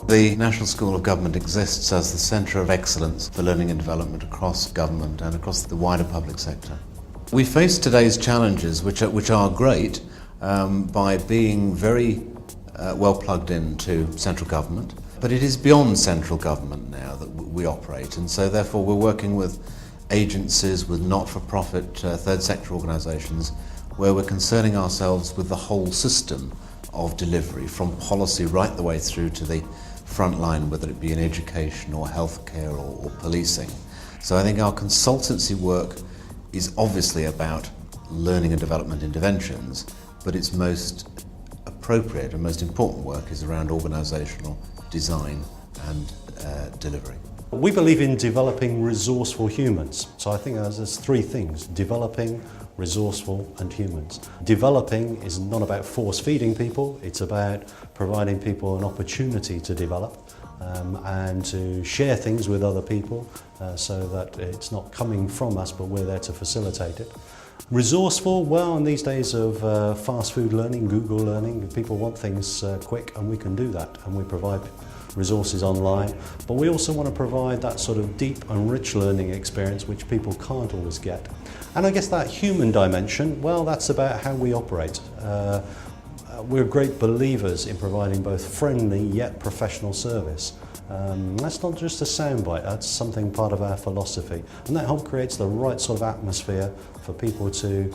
The National School of Government exists as the centre of excellence for learning and development across government and across the wider public sector. We face today's challenges, which are great, by being very well plugged into central government, but it is beyond central government now that we operate, and so therefore we're working with agencies, with not-for-profit third sector organisations, where we're concerning ourselves with the whole system of delivery, from policy right the way through to the front line, whether it be in education or healthcare or policing. So I think our consultancy work is obviously about learning and development interventions, but its most appropriate and most important work is around organisational design and delivery. We believe in developing resourceful humans. So I think there's three things: developing, resourceful and humans. Developing is not about force-feeding people, it's about providing people an opportunity to develop and to share things with other people so that it's not coming from us but we're there to facilitate it. Resourceful, well, in these days of fast food learning, Google learning, people want things quick, and we can do that, and we provide resources online, but we also want to provide that sort of deep and rich learning experience which people can't always get. And I guess that human dimension, well, that's about how we operate. We're great believers in providing both friendly yet professional service. That's not just a soundbite, that's something part of our philosophy, and that helps create the right sort of atmosphere for people to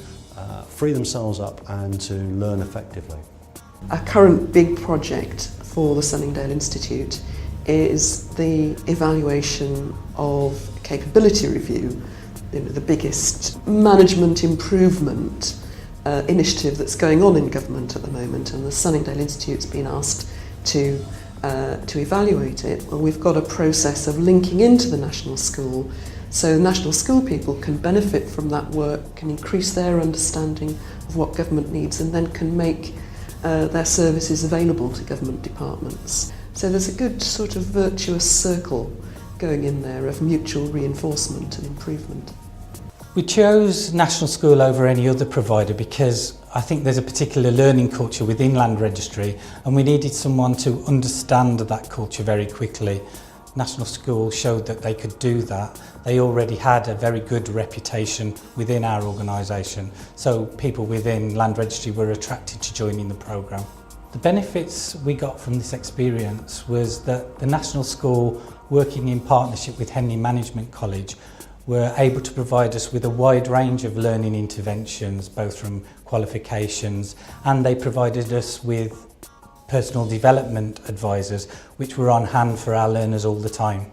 free themselves up and to learn effectively. A current big project for the Sunningdale Institute is the evaluation of capability review, the biggest management improvement initiative that's going on in government at the moment, and the Sunningdale Institute's been asked to evaluate it. Well, we've got a process of linking into the National School, so National School people can benefit from that work, can increase their understanding of what government needs, and then can make their services available to government departments. So there's a good sort of virtuous circle going in there of mutual reinforcement and improvement. We chose National School over any other provider because I think there's a particular learning culture within Land Registry, and we needed someone to understand that culture very quickly. National School showed that they could do that. They already had a very good reputation within our organisation, so people within Land Registry were attracted to joining the programme. The benefits we got from this experience was that the National School, working in partnership with Henley Management College, were able to provide us with a wide range of learning interventions, both from qualifications, and they provided us with personal development advisors which were on hand for our learners all the time.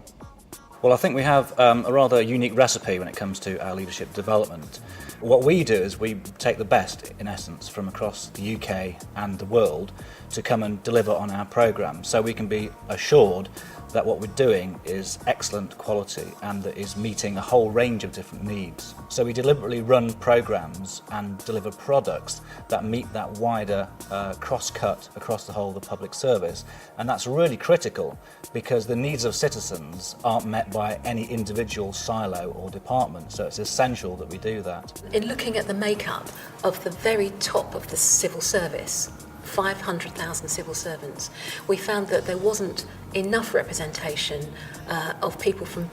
Well, I think we have a rather unique recipe when it comes to our leadership development. What we do is we take the best, in essence, from across the UK and the world to come and deliver on our programme, so we can be assured that what we're doing is excellent quality and that is meeting a whole range of different needs. So we deliberately run programmes and deliver products that meet that wider cross-cut across the whole of the public service, and that's really critical because the needs of citizens aren't met by any individual silo or department, so it's essential that we do that. In looking at the makeup of the very top of the civil service, 500,000 civil servants, we found that there wasn't enough representation of people from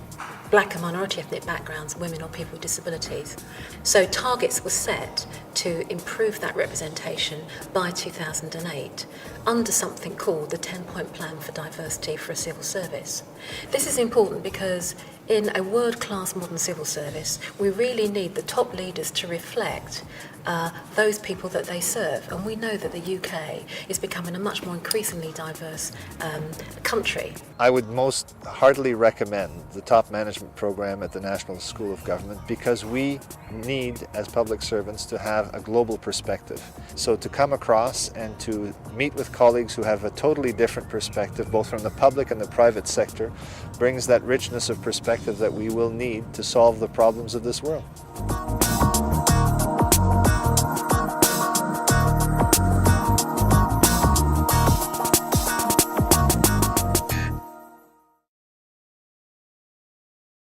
black and minority ethnic backgrounds, women or people with disabilities. So targets were set to improve that representation by 2008 under something called the 10-point plan for diversity for a civil service. This is important because in a world-class modern civil service, we really need the top leaders to reflect those people that they serve. And we know that the UK is becoming a much more increasingly diverse country. I would most heartily recommend the top management program at the National School of Government because we need, as public servants, to have a global perspective. So to come across and to meet with colleagues who have a totally different perspective, both from the public and the private sector, brings that richness of perspective that we will need to solve the problems of this world.